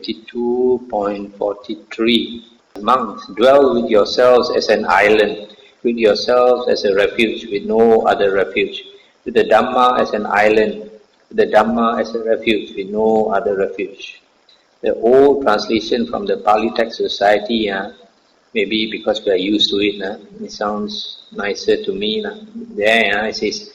22.43. Monks, dwell with yourselves as an island, with yourselves as a refuge, with no other refuge. With the Dhamma as an island, with the Dhamma as a refuge, with no other refuge. The old translation from the Pali Text Society, maybe because we are used to it, it sounds nicer to me. There it says,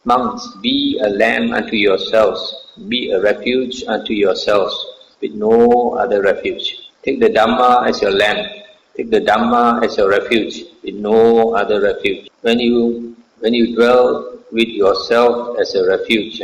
monks, be a lamb unto yourselves, be a refuge unto yourselves, with no other refuge. Take the Dhamma as your lamb, take the Dhamma as your refuge, with no other refuge. When you dwell with yourself as a refuge,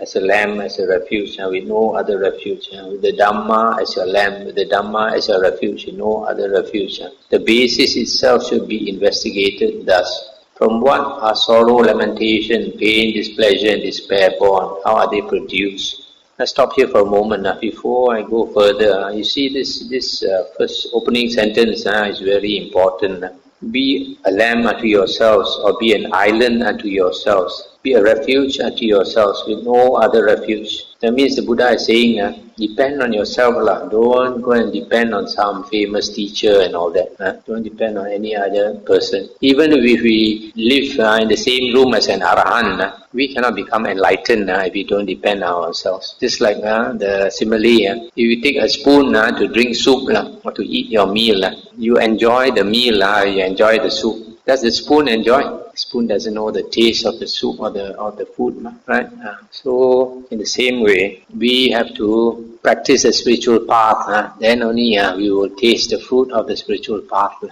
as a lamb, as a refuge, with no other refuge, with the Dhamma as your lamb, with the Dhamma as your refuge, with no other refuge. The basis itself should be investigated thus. From what are sorrow, lamentation, pain, displeasure and despair born? How are they produced? Let's stop here for a moment before I go further. You see this first opening sentence is very important. Be a lamb unto yourselves, or be an island unto yourselves. Be a refuge unto yourselves, with no other refuge. That means the Buddha is saying, depend on yourself. Don't go and depend on some famous teacher and all that. Don't depend on any other person. Even if we live in the same room as an Arahant, we cannot become enlightened if we don't depend on ourselves. Just like the simile, if you take a spoon to drink soup or to eat your meal, you enjoy the meal, you enjoy the soup. Does the spoon enjoy? The spoon doesn't know the taste of the soup or the food, right? So in the same way, we have to practice a spiritual path. Then only we will taste the fruit of the spiritual path.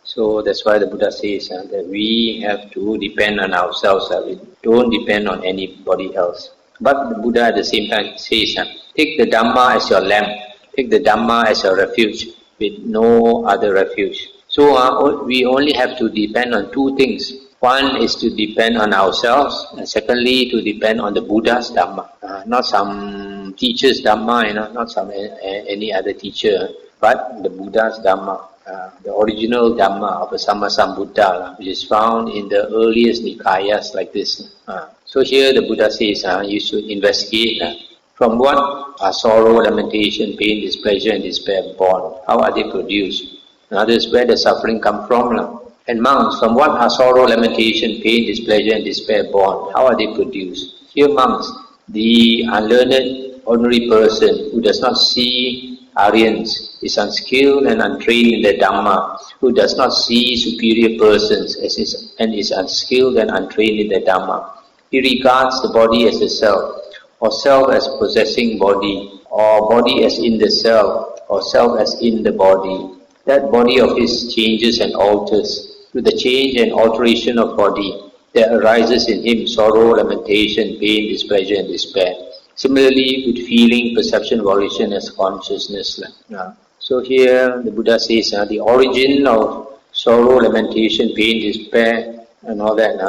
So that's why the Buddha says that we have to depend on ourselves. We don't depend on anybody else. But the Buddha at the same time says, take the Dhamma as your lamp, take the Dhamma as your refuge, with no other refuge. So we only have to depend on two things. One is to depend on ourselves, and secondly to depend on the Buddha's Dhamma. Not some teacher's Dhamma, not some any other teacher, but the Buddha's Dhamma. The original Dhamma of the Sammasambuddha, which is found in the earliest Nikayas like this. So here the Buddha says you should investigate from what are sorrow, lamentation, pain, displeasure and despair born. How are they produced? In others, where does suffering come from? And monks, from what are sorrow, lamentation, pain, displeasure and despair born? How are they produced? Here monks, the unlearned ordinary person who does not see Aryans, is unskilled and untrained in the Dhamma, who does not see superior persons and is unskilled and untrained in the Dhamma. He regards the body as the self, or self as possessing body, or body as in the self, or self as in the body. That body of his changes and alters. Through the change and alteration of body, there arises in him sorrow, lamentation, pain, displeasure and despair. Similarly, with feeling, perception, volition as consciousness. So here the Buddha says the origin of sorrow, lamentation, pain, despair and all that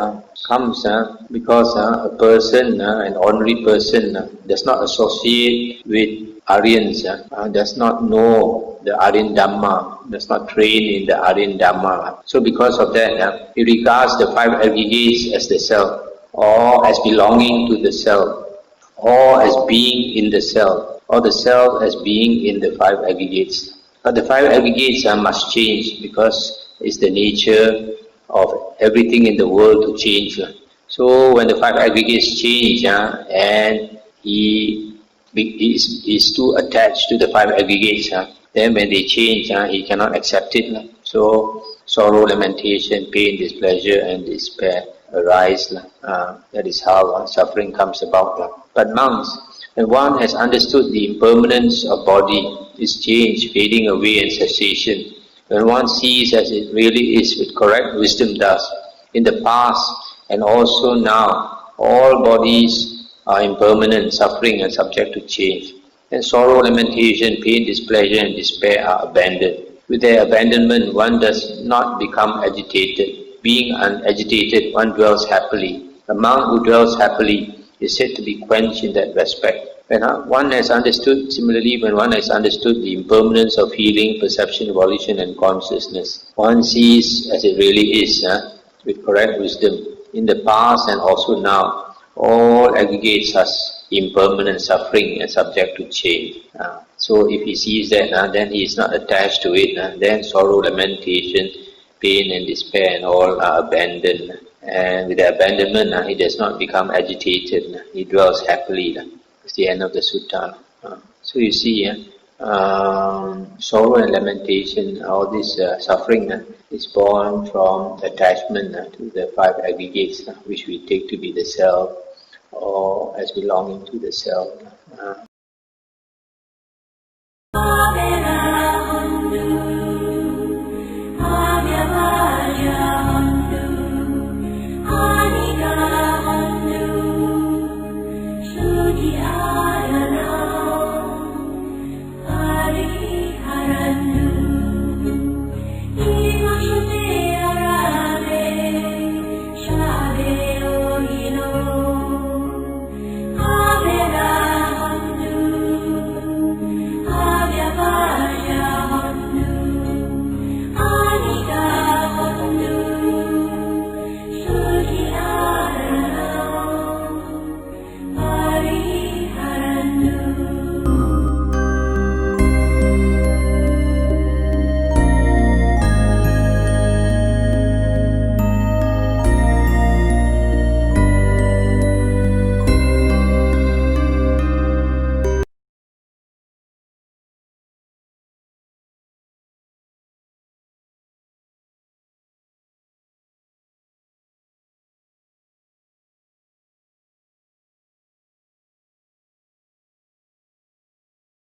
comes because a person, an ordinary person, does not associate with Aryans, does not know the Aryan Dhamma, does not train in the Aryan Dhamma. So because of that, he regards the five aggregates as the self, or as belonging to the self, or as being in the self, or the self as being in the five aggregates. But the five aggregates must change because it's the nature of everything in the world to change. So when the five aggregates change and he is too attached to the five aggregates, then when they change, he cannot accept it. So sorrow, lamentation, pain, displeasure and despair arise. That is how suffering comes about. But monks, when one has understood the impermanence of body, its change, fading away and cessation, when one sees as it really is with correct wisdom thus, in the past and also now, all bodies are impermanent, suffering and subject to change. Then sorrow, lamentation, pain, displeasure and despair are abandoned. With their abandonment, one does not become agitated. Being unagitated, one dwells happily. A monk who dwells happily is said to be quenched in that respect. When one has understood, similarly, when one has understood the impermanence of feeling, perception, volition and consciousness, one sees as it really is, with correct wisdom, in the past and also now, all aggregates are impermanent, suffering and subject to change. So if he sees that, then he is not attached to it. Then sorrow, lamentation, pain and despair and all are abandoned. And with the abandonment, he does not become agitated. He dwells happily. It's the end of the sutta. So you see, sorrow and lamentation, all this suffering is born from attachment to the five aggregates, which we take to be the self or as belonging to the self. Yeah.